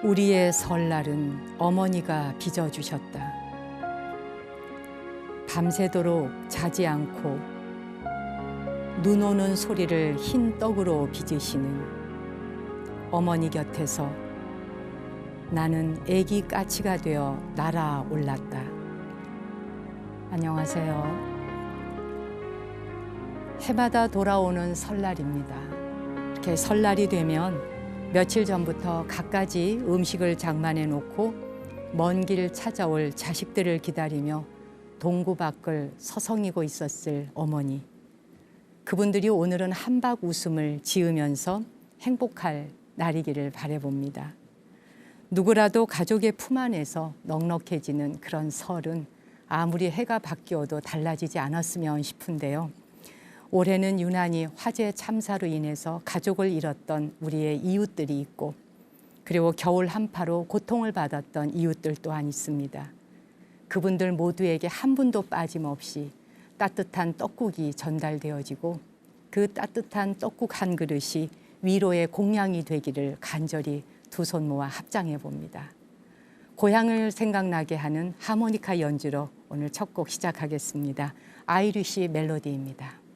우리의 설날은 어머니가 빚어주셨다. 밤새도록 자지 않고 눈 오는 소리를 흰 떡으로 빚으시는 어머니 곁에서 나는 애기 까치가 되어 날아올랐다. 안녕하세요. 해마다 돌아오는 설날입니다. 이렇게 설날이 되면 며칠 전부터 갖가지 음식을 장만해 놓고 먼 길 찾아올 자식들을 기다리며 동구 밖을 서성이고 있었을 어머니. 그분들이 오늘은 한박 웃음을 지으면서 행복할 날이기를 바라봅니다. 누구라도 가족의 품 안에서 넉넉해지는 그런 설은 아무리 해가 바뀌어도 달라지지 않았으면 싶은데요. 올해는 유난히 화재 참사로 인해서 가족을 잃었던 우리의 이웃들이 있고, 그리고 겨울 한파로 고통을 받았던 이웃들 또한 있습니다. 그분들 모두에게 한 분도 빠짐없이 따뜻한 떡국이 전달되어지고 그 따뜻한 떡국 한 그릇이 위로의 공양이 되기를 간절히 두 손 모아 합장해 봅니다. 고향을 생각나게 하는 하모니카 연주로 오늘 첫 곡 시작하겠습니다. 아이리쉬 멜로디입니다.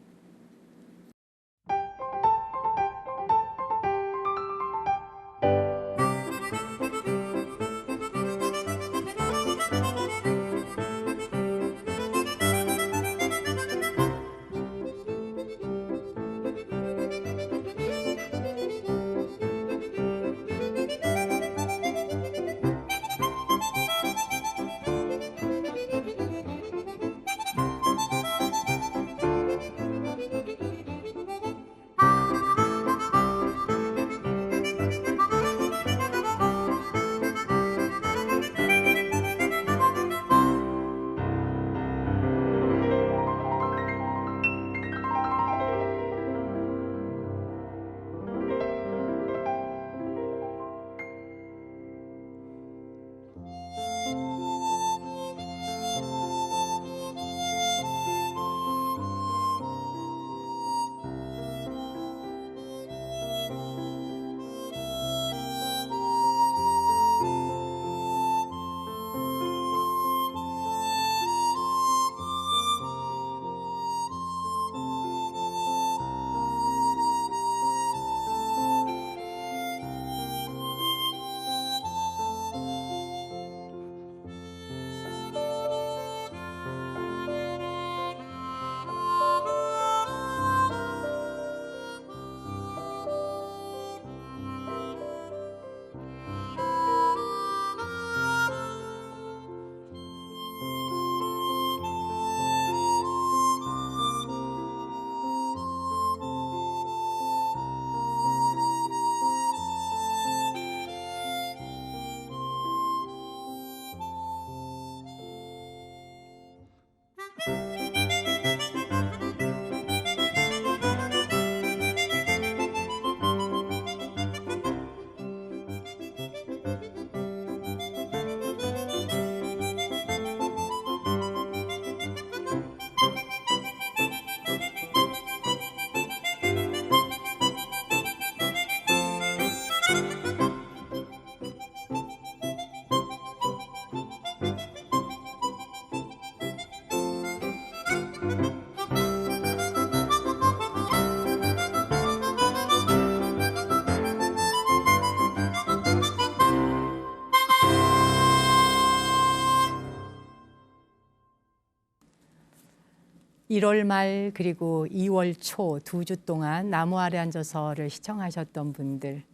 일 월 말 그리고 2월 초 2주 동안 나무 아래 앉아서를 시청하셨던 분들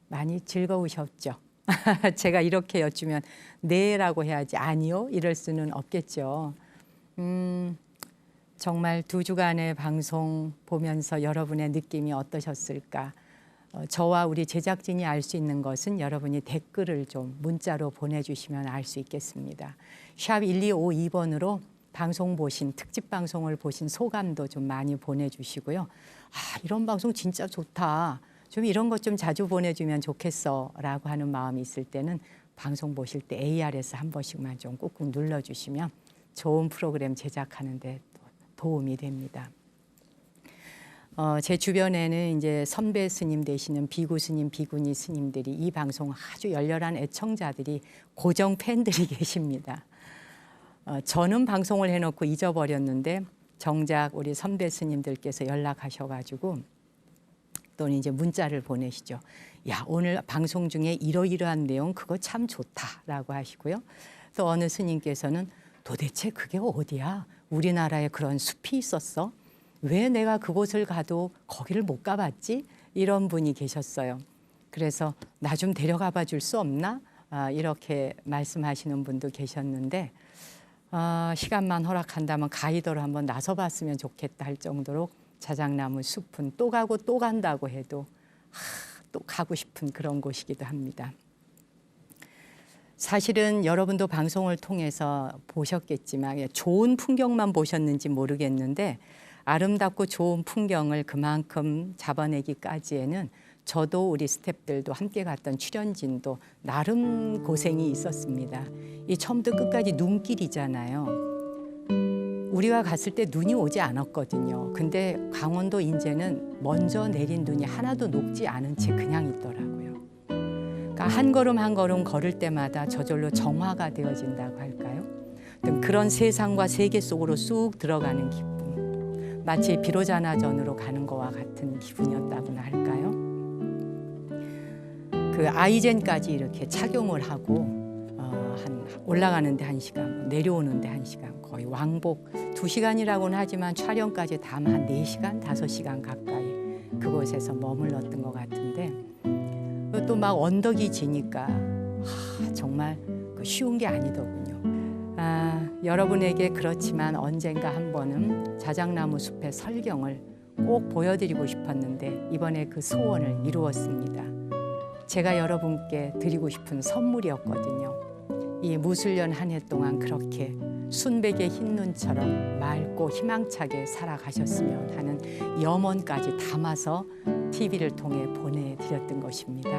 많이 즐거우셨죠? 제가 이렇게 여쭈면 네라고 해야지 아니요 이럴 수는 없겠죠. 정말 2주간의 방송 보면서 여러분의 느낌이 어떠셨을까? 저와 우리 제작진이 알 수 있는 것은 여러분이 댓글을 좀 문자로 보내주시면 알 수 있겠습니다. 샵 1252번으로 방송 보신, 특집 방송을 보신 소감도 좀 많이 보내주시고요. 아, 이런 방송 진짜 좋다. 좀 이런 것 좀 자주 보내주면 좋겠어 라고 하는 마음이 있을 때는 방송 보실 때 AR에서 한 번씩만 좀 꾹꾹 눌러주시면 좋은 프로그램 제작하는 데 도움이 됩니다. 제 주변에는 이제 선배 스님 되시는 비구 스님, 비구니 스님들이 이 방송 아주 열렬한 애청자들이 고정 팬들이 계십니다. 저는 방송을 해놓고 잊어버렸는데 정작 우리 선배 스님들께서 연락하셔가지고 또는 이제 문자를 보내시죠. 야, 오늘 방송 중에 이러이러한 내용 그거 참 좋다라고 하시고요. 또 어느 스님께서는 도대체 그게 어디야? 우리나라에 그런 숲이 있었어? 왜 내가 그곳을 가도 거기를 못 가봤지? 이런 분이 계셨어요. 그래서 나 좀 데려가 봐 줄 수 없나? 이렇게 말씀하시는 분도 계셨는데 시간만 허락한다면 가이드로 한번 나서봤으면 좋겠다 할 정도로 자작나무 숲은 또 가고 또 간다고 해도 또 가고 싶은 그런 곳이기도 합니다. 사실은 여러분도 방송을 통해서 보셨겠지만 좋은 풍경만 보셨는지 모르겠는데 아름답고 좋은 풍경을 그만큼 잡아내기까지에는 저도 우리 스태프들도 함께 갔던 출연진도 나름 고생이 있었습니다. 이 처음부터 끝까지 눈길이잖아요. 우리가 갔을 때 눈이 오지 않았거든요. 근데 강원도 인제는 먼저 내린 눈이 하나도 녹지 않은 채 그냥 있더라고요. 그러니까 한 걸음 한 걸음 걸을 때마다 저절로 정화가 되어진다고 할까요? 그런 세상과 세계 속으로 쑥 들어가는 기분. 마치 비로자나전으로 가는 것과 같은 기분이었다고나 할까요? 그 아이젠까지 이렇게 착용을 하고 올라가는데 1시간, 내려오는데 1시간, 거의 왕복 2시간이라고는 하지만 촬영까지 다 한 4시간, 5시간 가까이 그곳에서 머물렀던 것 같은데 또 막 언덕이 지니까 정말 쉬운 게 아니더군요. 여러분에게 그렇지만 언젠가 한 번은 자작나무 숲의 설경을 꼭 보여드리고 싶었는데 이번에 그 소원을 이루었습니다. 제가 여러분께 드리고 싶은 선물이었거든요. 이 무술년 한 해 동안 그렇게 순백의 흰 눈처럼 맑고 희망차게 살아가셨으면 하는 염원까지 담아서 TV를 통해 보내드렸던 것입니다.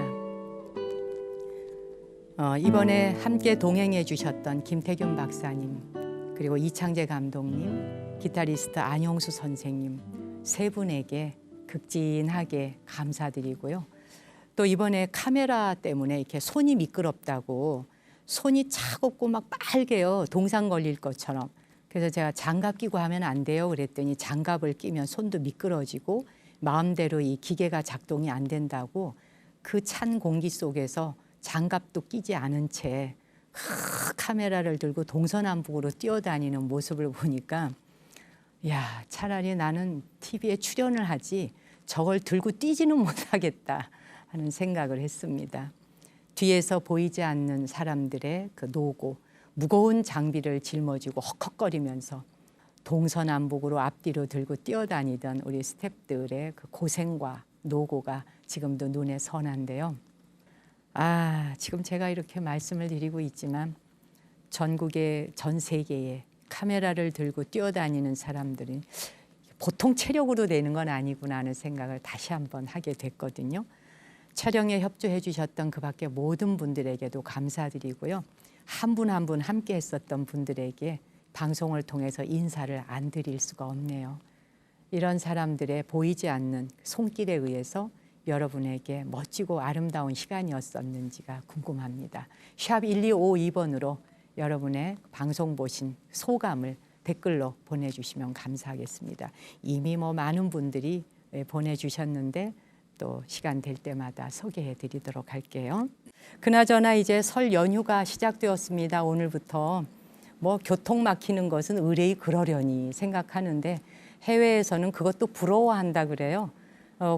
이번에 함께 동행해 주셨던 김태균 박사님, 그리고 이창재 감독님, 기타리스트 안용수 선생님 세 분에게 극진하게 감사드리고요. 또 이번에 카메라 때문에 이렇게 손이 미끄럽다고 손이 차갑고 막 빨개요. 동상 걸릴 것처럼. 그래서 제가 장갑 끼고 하면 안 돼요. 그랬더니 장갑을 끼면 손도 미끄러지고 마음대로 이 기계가 작동이 안 된다고 그 찬 공기 속에서 장갑도 끼지 않은 채 카메라를 들고 동서남북으로 뛰어다니는 모습을 보니까 야, 차라리 나는 TV에 출연을 하지 저걸 들고 뛰지는 못하겠다 하는 생각을 했습니다. 뒤에서 보이지 않는 사람들의 그 노고, 무거운 장비를 짊어지고 헉헉거리면서 동서남북으로 앞뒤로 들고 뛰어다니던 우리 스태프들의 그 고생과 노고가 지금도 눈에 선한데요. 지금 제가 이렇게 말씀을 드리고 있지만 전국의 전 세계에 카메라를 들고 뛰어다니는 사람들이 보통 체력으로 되는 건 아니구나 하는 생각을 다시 한번 하게 됐거든요. 촬영에 협조해 주셨던 그 밖에 모든 분들에게도 감사드리고요. 한 분 한 분 함께 했었던 분들에게 방송을 통해서 인사를 안 드릴 수가 없네요. 이런 사람들의 보이지 않는 손길에 의해서 여러분에게 멋지고 아름다운 시간이었었는지가 궁금합니다. 샵 1252번으로 여러분의 방송 보신 소감을 댓글로 보내주시면 감사하겠습니다. 이미 많은 분들이 보내주셨는데 또 시간 될 때마다 소개해 드리도록 할게요. 그나저나 이제 설 연휴가 시작되었습니다. 오늘부터 교통 막히는 것은 의뢰이 그러려니 생각하는데 해외에서는 그것도 부러워한다 그래요.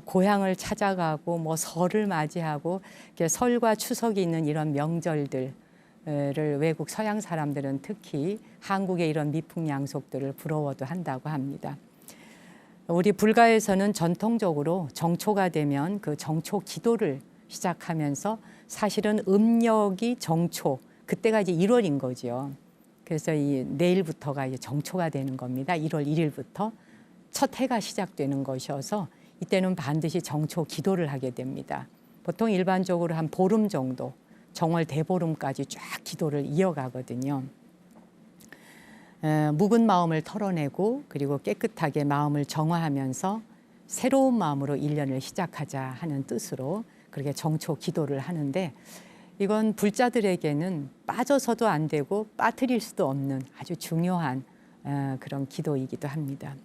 고향을 찾아가고 설을 맞이하고 설과 추석이 있는 이런 명절들을 외국 서양 사람들은 특히 한국의 이런 미풍양속들을 부러워도 한다고 합니다. 우리 불가에서는 전통적으로 정초가 되면 그 정초 기도를 시작하면서 사실은 음력이 정초, 그때가 이제 1월인 거죠. 그래서 내일부터가 이제 정초가 되는 겁니다. 1월 1일부터 첫 해가 시작되는 것이어서 이때는 반드시 정초 기도를 하게 됩니다. 보통 일반적으로 한 보름 정도, 정월 대보름까지 쫙 기도를 이어가거든요. 묵은 마음을 털어내고 그리고 깨끗하게 마음을 정화하면서 새로운 마음으로 1년을 시작하자 하는 뜻으로 그렇게 정초 기도를 하는데, 이건 불자들에게는 빠져서도 안 되고 빠뜨릴 수도 없는 아주 중요한 그런 기도이기도 합니다.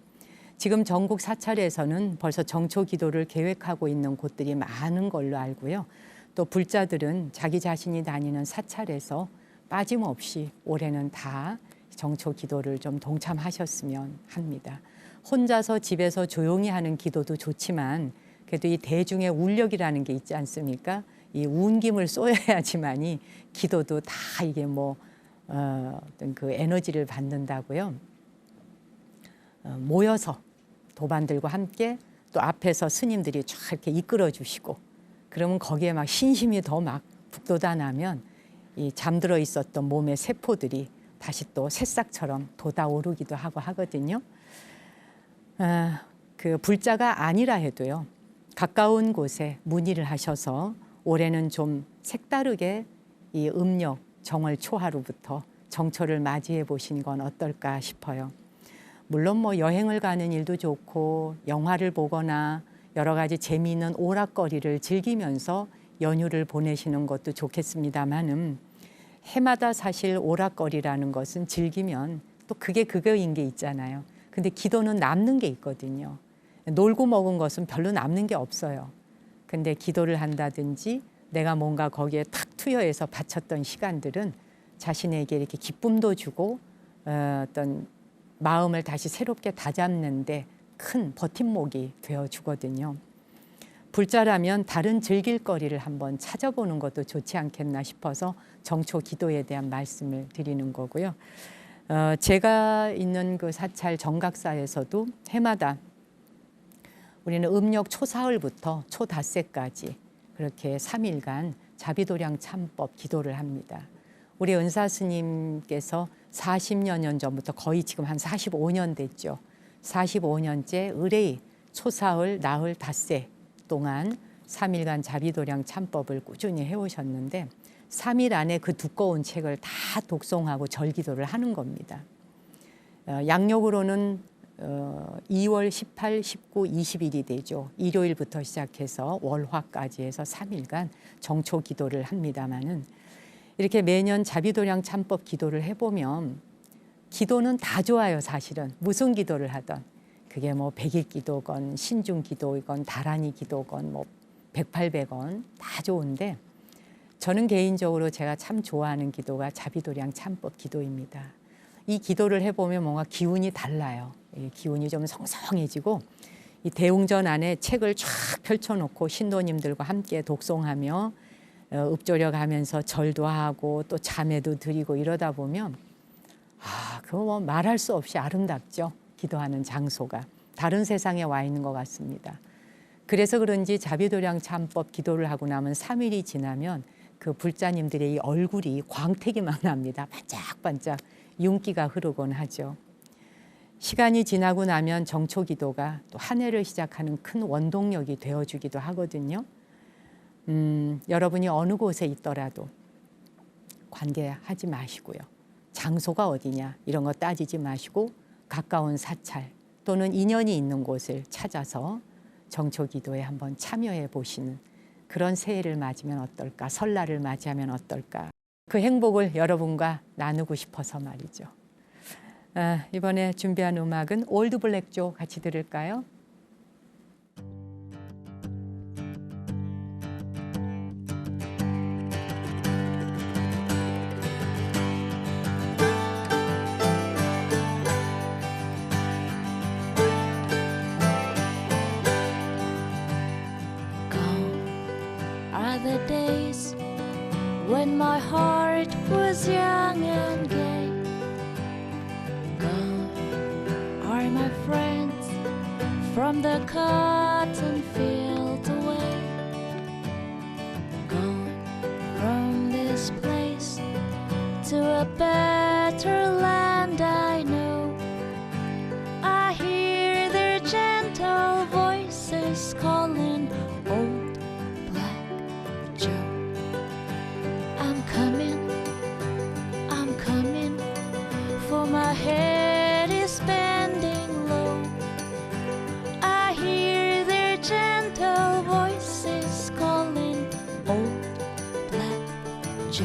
지금 전국 사찰에서는 벌써 정초 기도를 계획하고 있는 곳들이 많은 걸로 알고요. 또 불자들은 자기 자신이 다니는 사찰에서 빠짐없이 올해는 다 정초 기도를 좀 동참하셨으면 합니다. 혼자서 집에서 조용히 하는 기도도 좋지만 그래도 이 대중의 울력이라는 게 있지 않습니까? 이 운김을 쏘여야지만이 기도도 다 이게 어떤 그 에너지를 받는다고요. 모여서 도반들과 함께 또 앞에서 스님들이 쫙 이렇게 이끌어 주시고, 그러면 거기에 막 신심이 더 막 북돋아나면 이 잠들어 있었던 몸의 세포들이 다시 또 새싹처럼 돋아오르기도 하고 하거든요. 그 불자가 아니라 해도요, 가까운 곳에 문의를 하셔서 올해는 좀 색다르게 이 음력 정월 초하루부터 정초를 맞이해 보신 건 어떨까 싶어요. 물론 여행을 가는 일도 좋고 영화를 보거나 여러 가지 재미있는 오락거리를 즐기면서 연휴를 보내시는 것도 좋겠습니다만은, 해마다 사실 오락거리라는 것은 즐기면 또 그게 그거인 게 있잖아요. 근데 기도는 남는 게 있거든요. 놀고 먹은 것은 별로 남는 게 없어요. 근데 기도를 한다든지 내가 뭔가 거기에 탁 투여해서 바쳤던 시간들은 자신에게 이렇게 기쁨도 주고 어떤 마음을 다시 새롭게 다잡는데 큰 버팀목이 되어주거든요. 불자라면 다른 즐길거리를 한번 찾아보는 것도 좋지 않겠나 싶어서 정초 기도에 대한 말씀을 드리는 거고요. 제가 있는 그 사찰 정각사에서도 해마다 우리는 음력 초사흘부터 초닷새까지 그렇게 3일간 자비도량 참법 기도를 합니다. 우리 은사 스님께서 40여 년 전부터 거의 지금 한 45년 됐죠. 45년째 의뢰의 초사흘, 나흘, 닷새 동안 3일간 자비도량 참법을 꾸준히 해오셨는데, 3일 안에 그 두꺼운 책을 다 독송하고 절기도를 하는 겁니다. 양력으로는 2월 18, 19, 20일이 되죠. 일요일부터 시작해서 월화까지 해서 3일간 정초 기도를 합니다마는, 이렇게 매년 자비도량 참법 기도를 해보면 기도는 다 좋아요. 사실은 무슨 기도를 하던, 그게 100일 기도건 신중 기도건 다란이 기도건 108백원 다 좋은데, 저는 개인적으로 제가 참 좋아하는 기도가 자비도량 참법 기도입니다. 이 기도를 해보면 뭔가 기운이 달라요. 기운이 좀 성성해지고, 이 대웅전 안에 책을 쫙 펼쳐놓고 신도님들과 함께 독송하며 읊조려가면서 절도 하고 또 자매도 드리고 이러다 보면 그거 말할 수 없이 아름답죠. 기도하는 장소가 다른 세상에 와 있는 것 같습니다. 그래서 그런지 자비도량 참법 기도를 하고 나면 3일이 지나면 그 불자님들의 이 얼굴이 광택이 막 납니다. 반짝반짝 윤기가 흐르곤 하죠. 시간이 지나고 나면 정초 기도가 또 한 해를 시작하는 큰 원동력이 되어주기도 하거든요. 여러분이 어느 곳에 있더라도 관계하지 마시고요. 장소가 어디냐 이런 거 따지지 마시고 가까운 사찰 또는 인연이 있는 곳을 찾아서 정초 기도에 한번 참여해 보시는 그런 새해를 맞으면 어떨까, 설날을 맞이하면 어떨까, 그 행복을 여러분과 나누고 싶어서 말이죠. 이번에 준비한 음악은 올드 블랙조 같이 들을까요? The days when my heart was young and gay. Gone are my friends from the cotton field away. Gone from this place to a better land I know. I hear their gentle voices calling, old Joe. I'm coming, for my head is bending low. I hear Joe.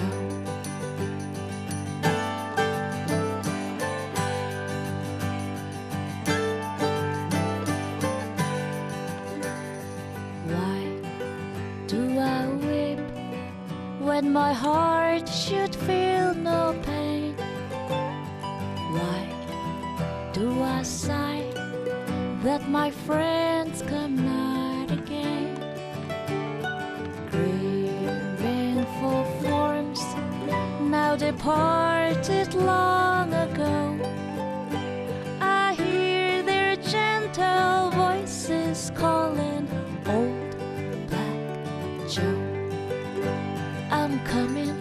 Why do I weep when my heart should feel no pain? Why do I sigh that my friends come not again? Grieving for forms now departed long ago. I hear their gentle voices calling old Black Joe. I'm coming,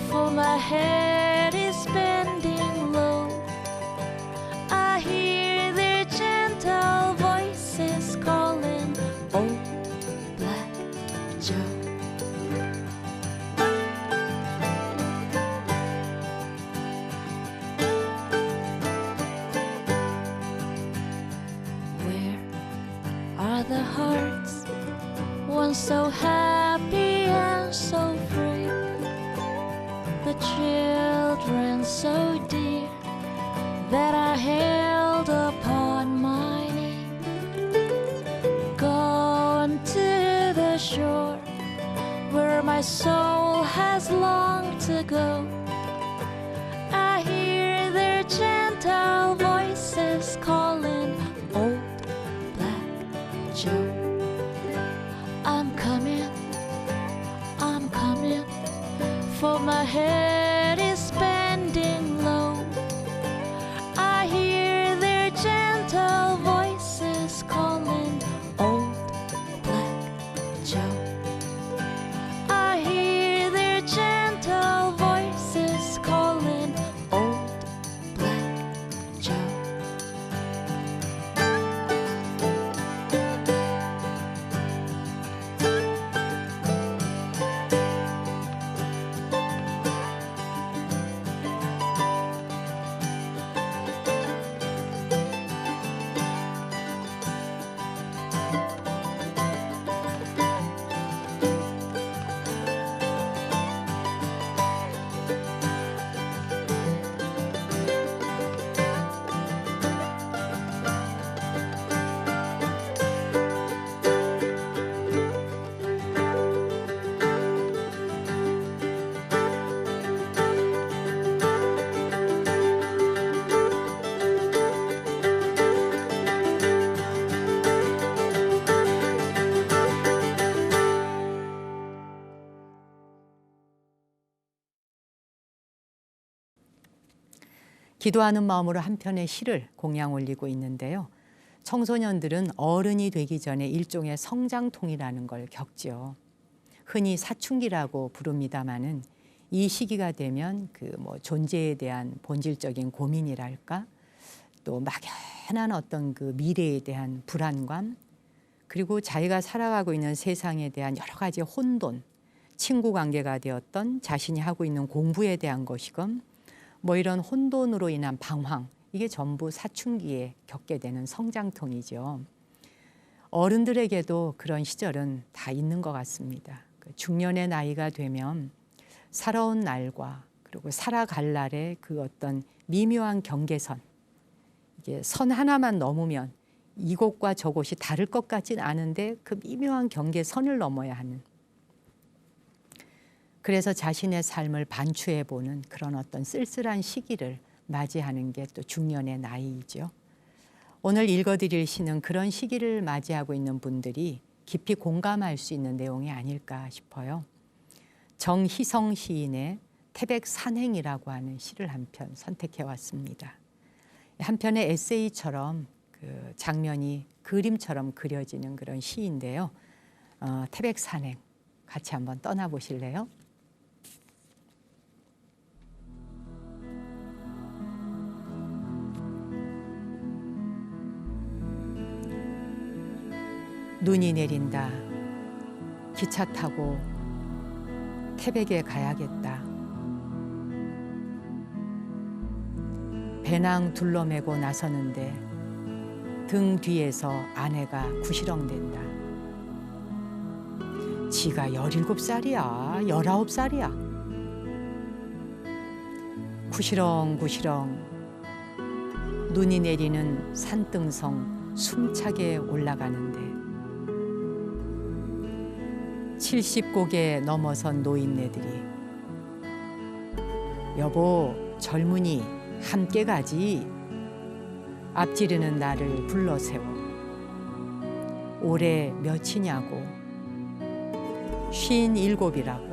for my head is bending low. I hear their gentle voices calling old Black Joe. Where are the hearts once so happy and so free? The children so dear that I held upon my knee, gone to the shore where my soul has longed to go. I hear their gentle voices calling old Black Joe. I'm coming, for my head is bending low. I hear their gentle voices calling old Black Joe. I hear their gentle voices calling old Black Joe. 기도하는 마음으로 한 편의 시를 공양 올리고 있는데요. 청소년들은 어른이 되기 전에 일종의 성장통이라는 걸 겪죠. 흔히 사춘기라고 부릅니다마는 이 시기가 되면 존재에 대한 본질적인 고민이랄까, 또 막연한 어떤 미래에 대한 불안감, 그리고 자기가 살아가고 있는 세상에 대한 여러 가지 혼돈, 친구 관계가 되었던 자신이 하고 있는 공부에 대한 것이건 이런 혼돈으로 인한 방황, 이게 전부 사춘기에 겪게 되는 성장통이죠. 어른들에게도 그런 시절은 다 있는 것 같습니다. 중년의 나이가 되면 살아온 날과 그리고 살아갈 날의 어떤 미묘한 경계선, 이게 선 하나만 넘으면 이곳과 저곳이 다를 것 같진 않은데 그 미묘한 경계선을 넘어야 하는, 그래서 자신의 삶을 반추해보는 그런 어떤 쓸쓸한 시기를 맞이하는 게 또 중년의 나이이죠. 오늘 읽어드릴 시는 그런 시기를 맞이하고 있는 분들이 깊이 공감할 수 있는 내용이 아닐까 싶어요. 정희성 시인의 태백산행이라고 하는 시를 한 편 선택해 왔습니다. 한편의 에세이처럼 장면이 그림처럼 그려지는 그런 시인데요. 태백산행 같이 한번 떠나보실래요? 눈이 내린다. 기차 타고 태백에 가야겠다. 배낭 둘러매고 나서는데 등 뒤에서 아내가 구시렁댄다. 지가 17살이야, 19살이야. 구시렁구시렁 눈이 내리는 산등성 숨차게 올라가는데 70곡에 넘어선 노인네들이 여보 젊은이 함께 가지 앞지르는 나를 불러세워 올해 몇이냐고 57이라고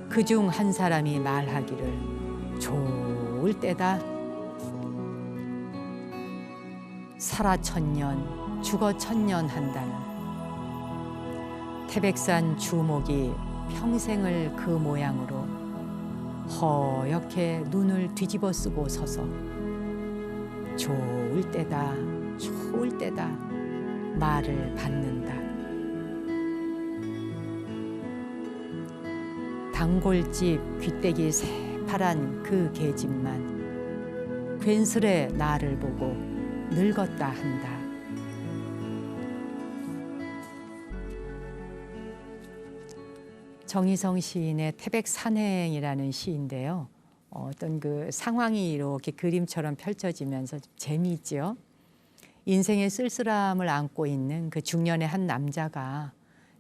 그중 한 사람이 말하기를 좋을 때다 살아 천년 죽어 천년 한다는 태백산 주목이 평생을 그 모양으로 허옇게 눈을 뒤집어 쓰고 서서 좋을 때다 좋을 때다 말을 받는다. 단골집 귀때기 새파란 그 계집만 괜스레 나를 보고 늙었다 한다. 정희성 시인의 태백산행이라는 시인데요. 어떤 그 상황이 이렇게 그림처럼 펼쳐지면서 좀 재미있죠. 인생의 쓸쓸함을 안고 있는 그 중년의 한 남자가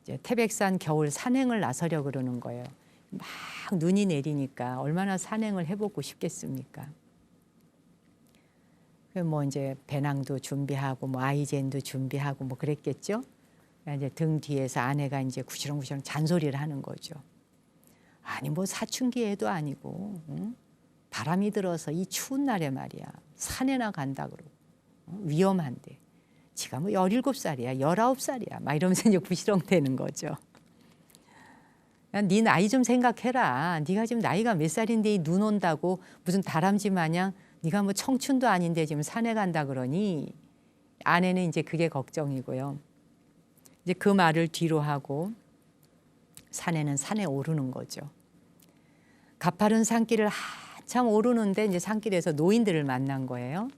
이제 태백산 겨울 산행을 나서려 그러는 거예요. 막 눈이 내리니까 얼마나 산행을 해보고 싶겠습니까? 뭐 이제 배낭도 준비하고 뭐 아이젠도 준비하고 뭐 그랬겠죠. 이제 등 뒤에서 아내가 이제 구시렁구시렁 잔소리를 하는 거죠. 아니 뭐 사춘기에도 아니고 응? 바람이 들어서 이 추운 날에 말이야 산에나 간다 그러고 위험한데 지가 뭐 17살이야 19살이야 막 이러면서 이제 구시렁대는 거죠. 네 나이 좀 생각해라. 네가 지금 나이가 몇 살인데 눈 온다고 무슨 다람쥐 마냥 네가 뭐 청춘도 아닌데 지금 산에 간다 그러니 아내는 이제 그게 걱정이고요. 이제 그 말을 뒤로 하고 산에는 산에 오르는 거죠. 가파른 산길을 한참 오르는데 이제 산길에서 노인들을 만난 거예요.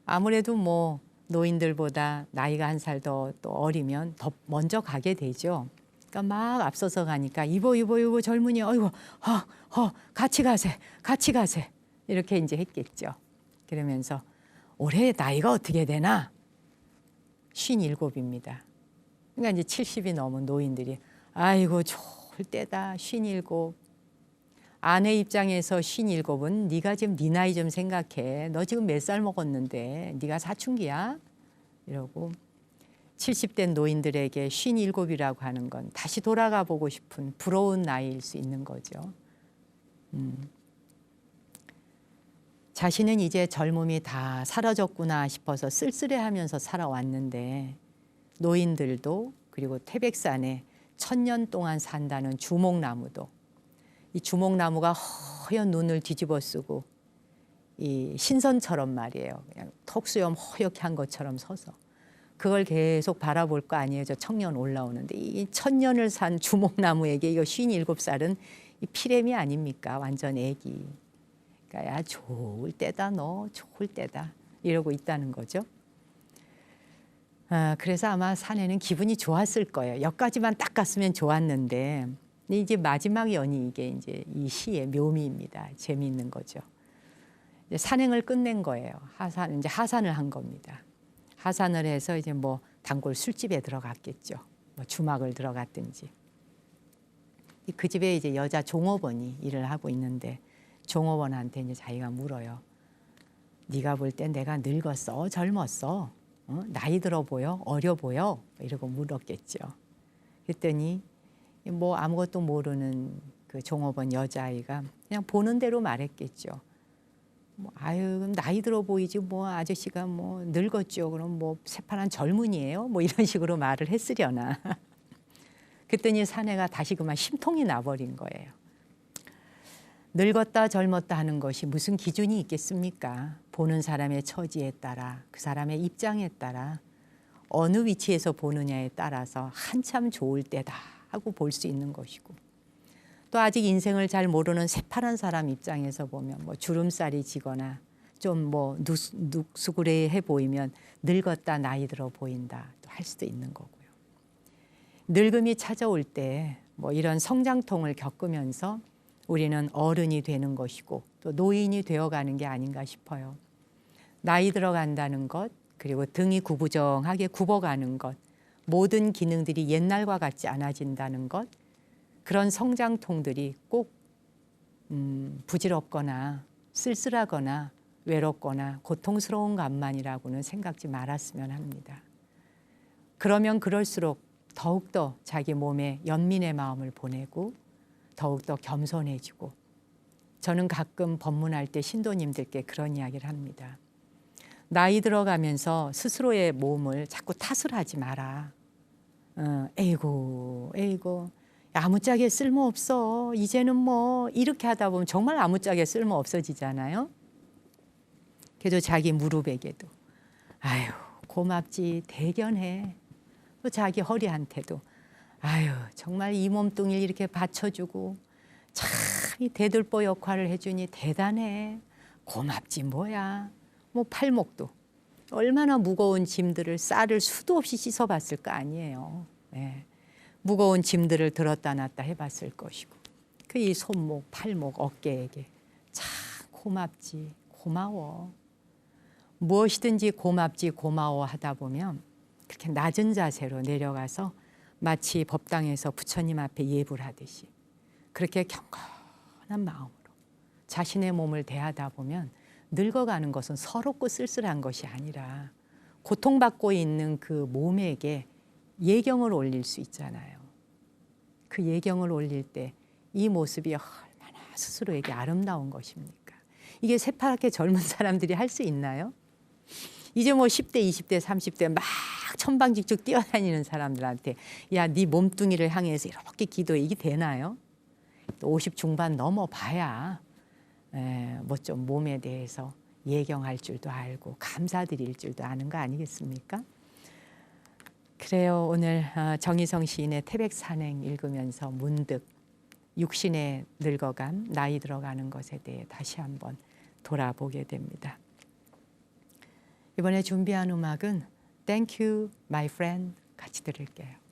아무래도 뭐 노인들보다 나이가 한 살 더 또 어리면 더 먼저 가게 되죠. 그러니까 막 앞서서 가니까 이보 젊은이 어이구 같이 가세 이렇게 이제 했겠죠. 그러면서 올해 나이가 어떻게 되나? 57입니다. 그러니까 이제 70이 넘은 노인들이 아이고 좋을 때다 57. 아내 입장에서 57은 네가 지금 네 나이 좀 생각해. 너 지금 몇 살 먹었는데 네가 사춘기야? 이러고 70대 노인들에게 57이라고 하는 건 다시 돌아가 보고 싶은 부러운 나이일 수 있는 거죠. 자신은 이제 젊음이 다 사라졌구나 싶어서 쓸쓸해하면서 살아왔는데 노인들도 그리고 태백산에 1000년 동안 산다는 주목나무도 이 주목나무가 허연 눈을 뒤집어 쓰고 이 신선처럼 말이에요. 그냥 턱수염 허옇게 한 것처럼 서서 그걸 계속 바라볼 거 아니에요. 저 청년 올라오는데 이 1000년을 산 주목나무에게 이거 57살은 이 피렘이 아닙니까? 완전 애기. 그러니까 야 좋을 때다 너 좋을 때다 이러고 있다는 거죠. 그래서 아마 산에는 기분이 좋았을 거예요. 여기까지만 딱 갔으면 좋았는데 이제 마지막 연이 이게 이제 이 시의 묘미입니다. 재미있는 거죠. 이제 산행을 끝낸 거예요. 이제 하산을 한 겁니다. 하산을 해서 이제 뭐 단골 술집에 들어갔겠죠. 뭐 주막을 들어갔든지. 그 집에 이제 여자 종업원이 일을 하고 있는데 종업원한테 이제 자기가 물어요. 네가 볼 땐 내가 늙었어, 젊었어, 나이 들어 보여, 어려 보여? 이러고 물었겠죠. 그랬더니 뭐 아무것도 모르는 그 종업원 여자아이가 그냥 보는 대로 말했겠죠. 뭐 아유 나이 들어 보이지 뭐 아저씨가 뭐 늙었죠. 그럼 뭐 새파란 젊은이에요? 뭐 이런 식으로 말을 했으려나. 그랬더니 사내가 다시 그만 심통이 나버린 거예요. 늙었다 젊었다 하는 것이 무슨 기준이 있겠습니까? 보는 사람의 처지에 따라 그 사람의 입장에 따라 어느 위치에서 보느냐에 따라서 한참 좋을 때다 하고 볼 수 있는 것이고 또 아직 인생을 잘 모르는 새파란 사람 입장에서 보면 뭐 주름살이 지거나 좀 뭐 눅수그레해 보이면 늙었다 나이 들어 보인다 또 할 수도 있는 거고요. 늙음이 찾아올 때 뭐 이런 성장통을 겪으면서 우리는 어른이 되는 것이고 또 노인이 되어가는 게 아닌가 싶어요. 나이 들어간다는 것, 그리고 등이 구부정하게 굽어가는 것, 모든 기능들이 옛날과 같지 않아진다는 것, 그런 성장통들이 꼭 부질없거나 쓸쓸하거나 외롭거나 고통스러운 것만이라고는 생각지 말았으면 합니다. 그러면 그럴수록 더욱더 자기 몸에 연민의 마음을 보내고 더욱더 겸손해지고, 저는 가끔 법문할 때 신도님들께 그런 이야기를 합니다. 나이 들어가면서 스스로의 몸을 자꾸 탓을 하지 마라. 에이고 아무짝에 쓸모없어. 이제는 뭐 이렇게 하다 보면 정말 아무짝에 쓸모 없어지잖아요. 그래도 자기 무릎에게도 아유 고맙지 대견해. 또 자기 허리한테도 아유 정말 이 몸뚱이를 이렇게 받쳐주고 참 이 대들보 역할을 해주니 대단해. 고맙지 뭐야. 뭐 팔목도 얼마나 무거운 짐들을 쌀을 수도 없이 씻어봤을 거 아니에요. 네. 무거운 짐들을 들었다 놨다 해봤을 것이고, 그 이 손목, 팔목, 어깨에게 참 고맙지, 고마워. 무엇이든지 고맙지, 고마워 하다 보면 그렇게 낮은 자세로 내려가서 마치 법당에서 부처님 앞에 예불 하듯이 그렇게 경건한 마음으로 자신의 몸을 대하다 보면 늙어가는 것은 서럽고 쓸쓸한 것이 아니라 고통받고 있는 그 몸에게 예경을 올릴 수 있잖아요. 그 예경을 올릴 때 이 모습이 얼마나 스스로에게 아름다운 것입니까? 이게 새파랗게 젊은 사람들이 할 수 있나요? 이제 뭐 10대, 20대, 30대 막 천방지축 뛰어다니는 사람들한테 야, 네 몸뚱이를 향해서 이렇게 기도해, 이게 되나요? 또 50 중반 넘어봐야 뭐 좀 몸에 대해서 예경할 줄도 알고 감사드릴 줄도 아는 거 아니겠습니까? 그래요. 오늘 정희성 시인의 태백산행 읽으면서 문득 육신의 늙어감, 나이 들어가는 것에 대해 다시 한번 돌아보게 됩니다. 이번에 준비한 음악은 Thank You, My Friend 같이 들을게요.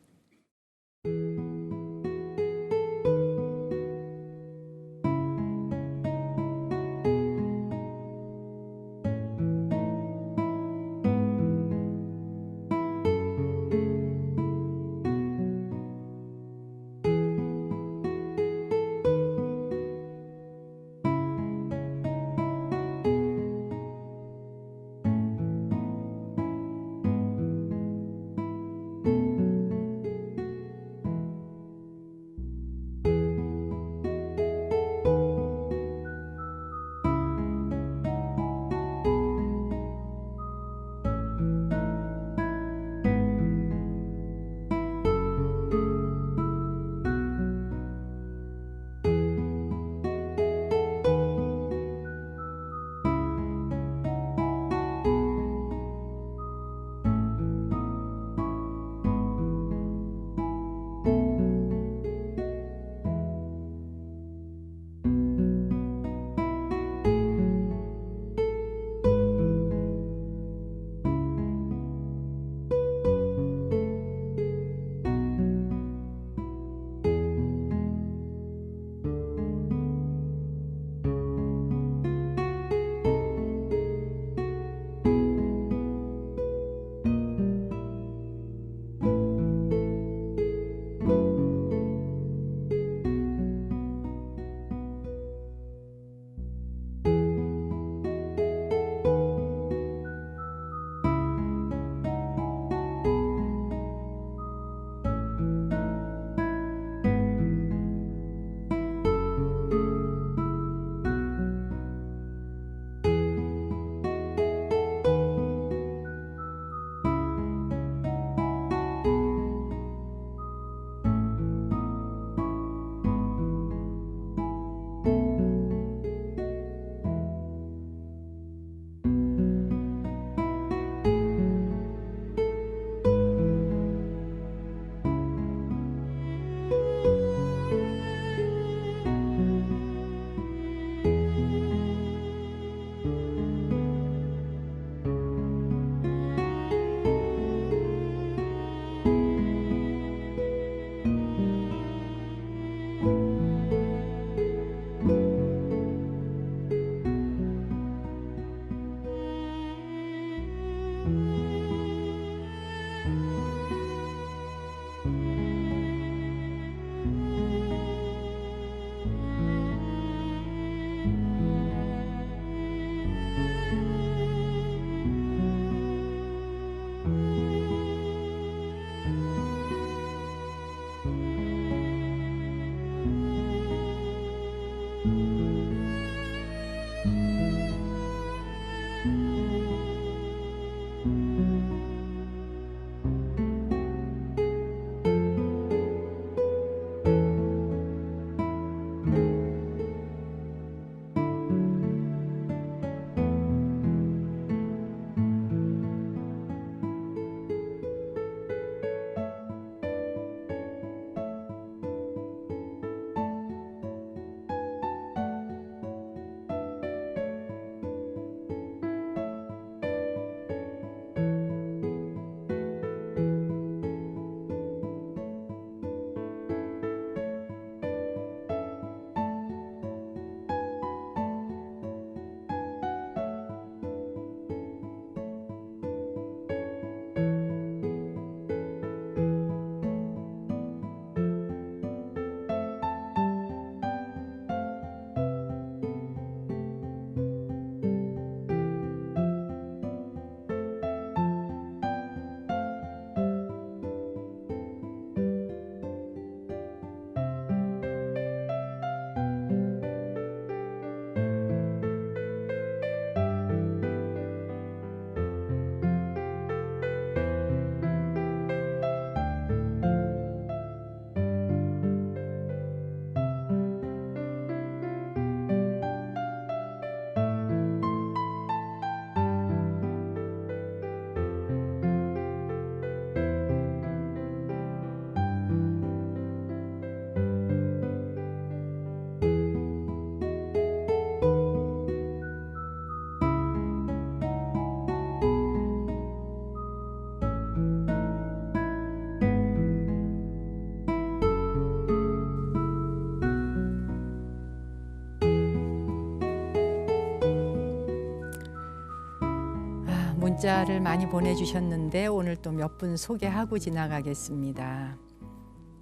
문자를 많이 보내주셨는데 오늘 또 몇 분 소개하고 지나가겠습니다.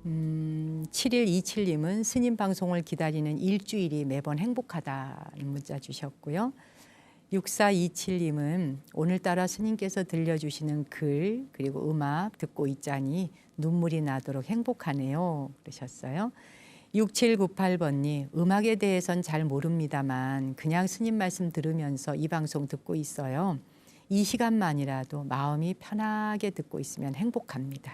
7127님은 스님 방송을 기다리는 일주일이 매번 행복하다는 문자 주셨고요. 6427님은 오늘따라 스님께서 들려주시는 글 그리고 음악 듣고 있자니 눈물이 나도록 행복하네요 그러셨어요. 6798번님 음악에 대해선 잘 모릅니다만 그냥 스님 말씀 들으면서 이 방송 듣고 있어요. 이 시간만이라도 마음이 편하게 듣고 있으면 행복합니다.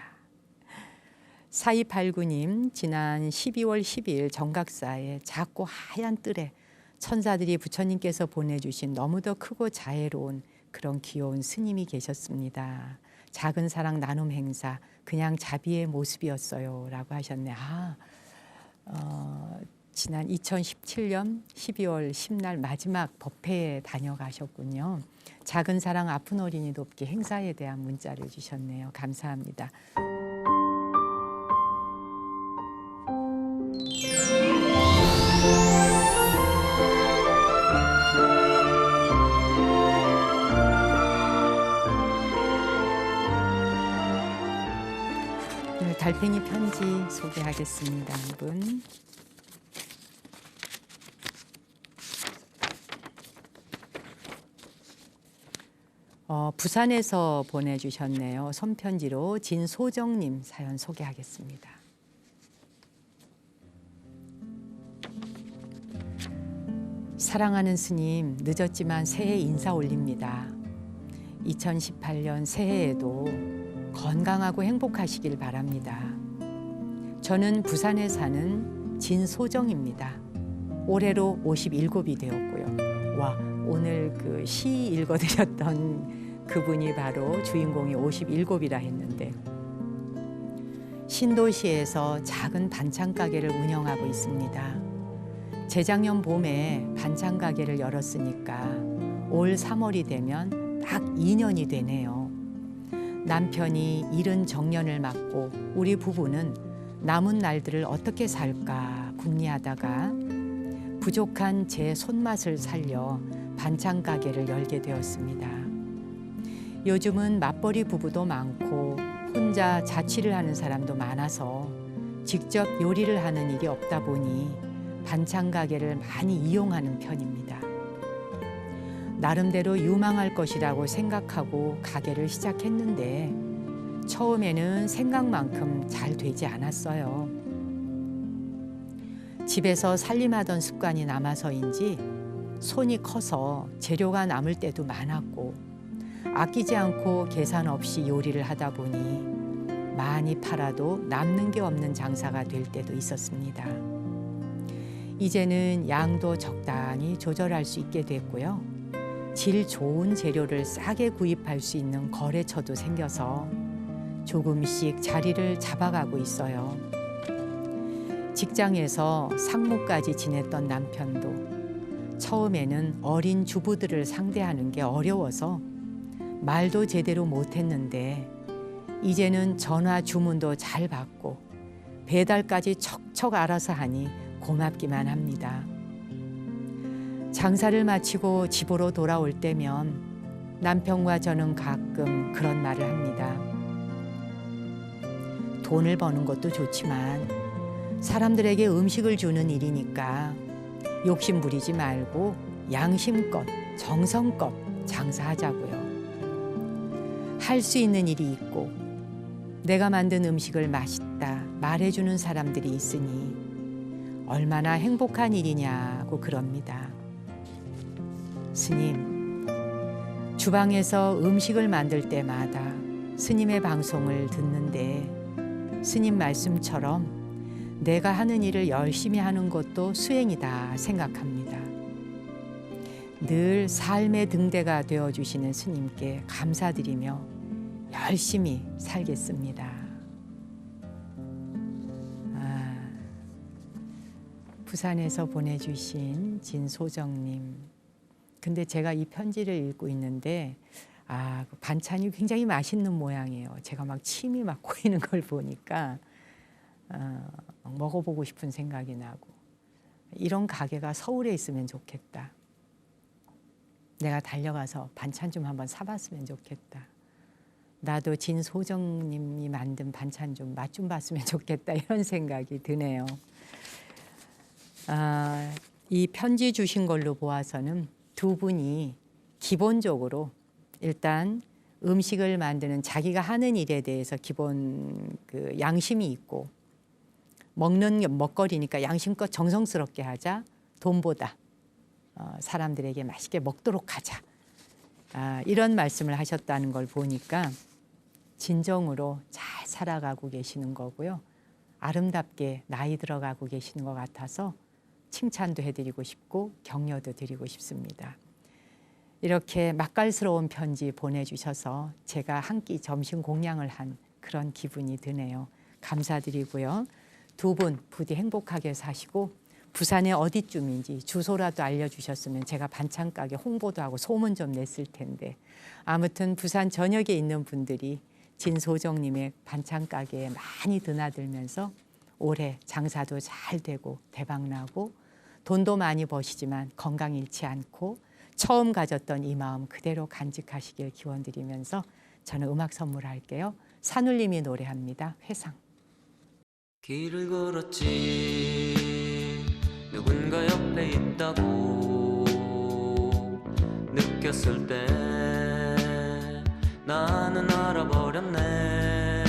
4289님 지난 12월 12일 정각사에 작고 하얀 뜰에 천사들이 부처님께서 보내주신 너무도 크고 자애로운 그런 귀여운 스님이 계셨습니다. 작은 사랑 나눔 행사 그냥 자비의 모습이었어요 라고 하셨네. 지난 2017년 12월 10날 마지막 법회에 다녀가셨군요. 작은 사랑 아픈 어린이 돕기 행사에 대한 문자를 주셨네요. 감사합니다. 오늘 달팽이 편지 소개하겠습니다. 이분. 부산에서 보내주셨네요. 손편지로 진소정님 사연 소개하겠습니다. 사랑하는 스님, 늦었지만 새해 인사 올립니다. 2018년 새해에도 건강하고 행복하시길 바랍니다. 저는 부산에 사는 진소정입니다. 올해로 57이 되었고요. 와, 오늘 그 시 읽어드렸던 그분이 바로 주인공이 57이라 했는데 신도시에서 작은 반찬 가게를 운영하고 있습니다. 재작년 봄에 반찬 가게를 열었으니까 올 3월이 되면 딱 2년이 되네요. 남편이 이른 정년을 맞고 우리 부부는 남은 날들을 어떻게 살까 궁리하다가 부족한 제 손맛을 살려 반찬 가게를 열게 되었습니다. 요즘은 맞벌이 부부도 많고 혼자 자취를 하는 사람도 많아서 직접 요리를 하는 일이 없다 보니 반찬 가게를 많이 이용하는 편입니다. 나름대로 유망할 것이라고 생각하고 가게를 시작했는데 처음에는 생각만큼 잘 되지 않았어요. 집에서 살림하던 습관이 남아서인지 손이 커서 재료가 남을 때도 많았고 아끼지 않고 계산 없이 요리를 하다 보니 많이 팔아도 남는 게 없는 장사가 될 때도 있었습니다. 이제는 양도 적당히 조절할 수 있게 됐고요. 질 좋은 재료를 싸게 구입할 수 있는 거래처도 생겨서 조금씩 자리를 잡아가고 있어요. 직장에서 상무까지 지냈던 남편도 처음에는 어린 주부들을 상대하는 게 어려워서 말도 제대로 못했는데 이제는 전화 주문도 잘 받고 배달까지 척척 알아서 하니 고맙기만 합니다. 장사를 마치고 집으로 돌아올 때면 남편과 저는 가끔 그런 말을 합니다. 돈을 버는 것도 좋지만 사람들에게 음식을 주는 일이니까 욕심 부리지 말고 양심껏 정성껏 장사하자고요. 할 수 있는 일이 있고 내가 만든 음식을 맛있다 말해주는 사람들이 있으니 얼마나 행복한 일이냐고 그럽니다. 스님, 주방에서 음식을 만들 때마다 스님의 방송을 듣는데 스님 말씀처럼 내가 하는 일을 열심히 하는 것도 수행이다 생각합니다. 늘 삶의 등대가 되어주시는 스님께 감사드리며 열심히 살겠습니다. 부산에서 보내주신 진소정님. 근데 제가 이 편지를 읽고 있는데 반찬이 굉장히 맛있는 모양이에요. 제가 막 침이 막 고이는 걸 보니까 먹어보고 싶은 생각이 나고 이런 가게가 서울에 있으면 좋겠다. 내가 달려가서 반찬 좀 한번 사봤으면 좋겠다. 나도 진소정님이 만든 반찬 좀 맛 좀 봤으면 좋겠다 이런 생각이 드네요. 이 편지 주신 걸로 보아서는 두 분이 기본적으로 일단 음식을 만드는 자기가 하는 일에 대해서 기본 그 양심이 있고 먹는 먹거리니까 양심껏 정성스럽게 하자. 돈보다 사람들에게 맛있게 먹도록 하자. 이런 말씀을 하셨다는 걸 보니까 진정으로 잘 살아가고 계시는 거고요. 아름답게 나이 들어가고 계시는 것 같아서 칭찬도 해드리고 싶고 격려도 드리고 싶습니다. 이렇게 맛깔스러운 편지 보내주셔서 제가 한 끼 점심 공양을 한 그런 기분이 드네요. 감사드리고요. 두 분 부디 행복하게 사시고 부산의 어디쯤인지 주소라도 알려주셨으면 제가 반찬 가게 홍보도 하고 소문 좀 냈을 텐데 아무튼 부산 전역에 있는 분들이 진소정님의 반찬 가게에 많이 드나들면서 올해 장사도 잘 되고 대박나고 돈도 많이 버시지만 건강 잃지 않고 처음 가졌던 이 마음 그대로 간직하시길 기원드리면서 저는 음악 선물할게요. 산울림이 노래합니다. 회상. 길을 걸었지 누군가 옆에 있다고 느꼈을 때 나는 알아버렸네.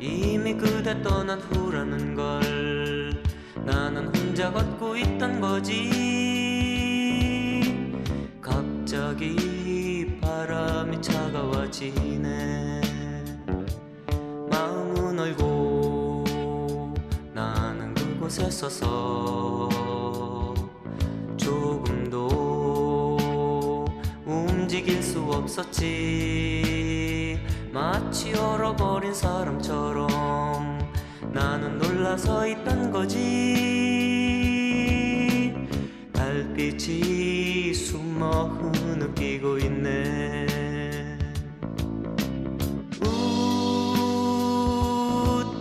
이미 그대 떠난 후라는 걸 나는 혼자 걷고 있던 거지. 갑자기 바람이 차가워지네. 마음은 얼고 나는 그곳에 서서 조금도 움직일 수 없었지. 마치 얼어버린 사람처럼 나는 놀라서 있던 거지. 달빛이 숨어 흐느끼고 있네.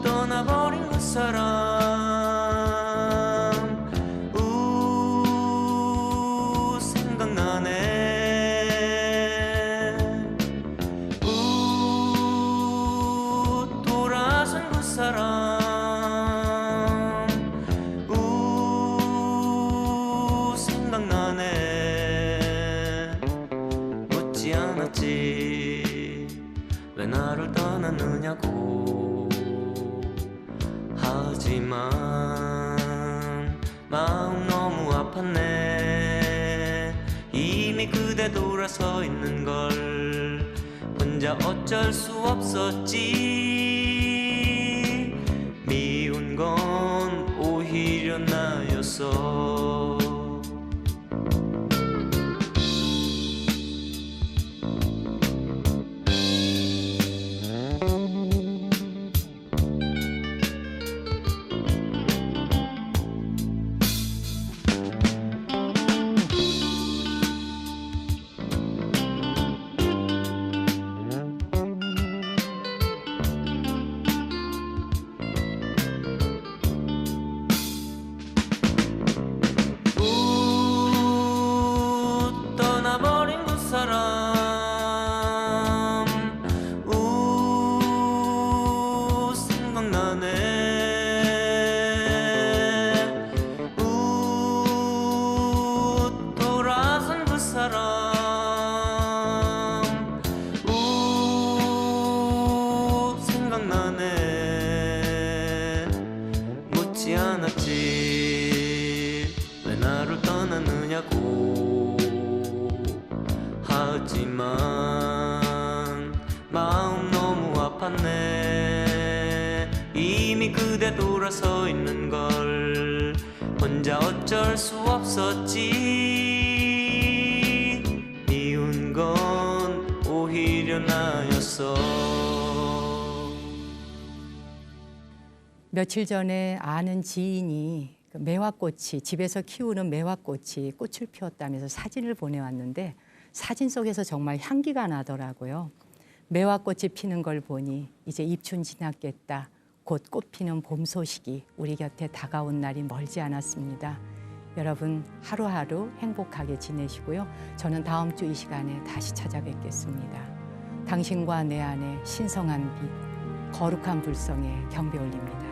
떠나버린 그 사람 생각나네. 돌아선 그 사람 생각나네. 묻지 않았지 왜 나를 떠났느냐고. 하지만 마음 너무 아팠네. 이미 그대 돌아서 있는 걸 혼자 어쩔 수 없었지. 미운 건 오히려 나였어. 떠나버린 그 사람 생각나네. 돌아선 그 사람 생각나네. 묻지 않았지 왜 나를 떠났느냐고. 하지만 마음 너무 아팠네. 이미 그대 돌아서 있는 걸 혼자 어쩔 수 없었지. 미운 건 오히려 나였어. 며칠 전에 아는 지인이 그 매화꽃이 집에서 키우는 매화꽃이 꽃을 피웠다면서 사진을 보내왔는데 사진 속에서 정말 향기가 나더라고요. 매화꽃이 피는 걸 보니 이제 입춘 지났겠다. 곧 꽃 피는 봄 소식이 우리 곁에 다가온 날이 멀지 않았습니다. 여러분 하루하루 행복하게 지내시고요. 저는 다음 주 이 시간에 다시 찾아뵙겠습니다. 당신과 내 안에 신성한 빛, 거룩한 불성에 경배 올립니다.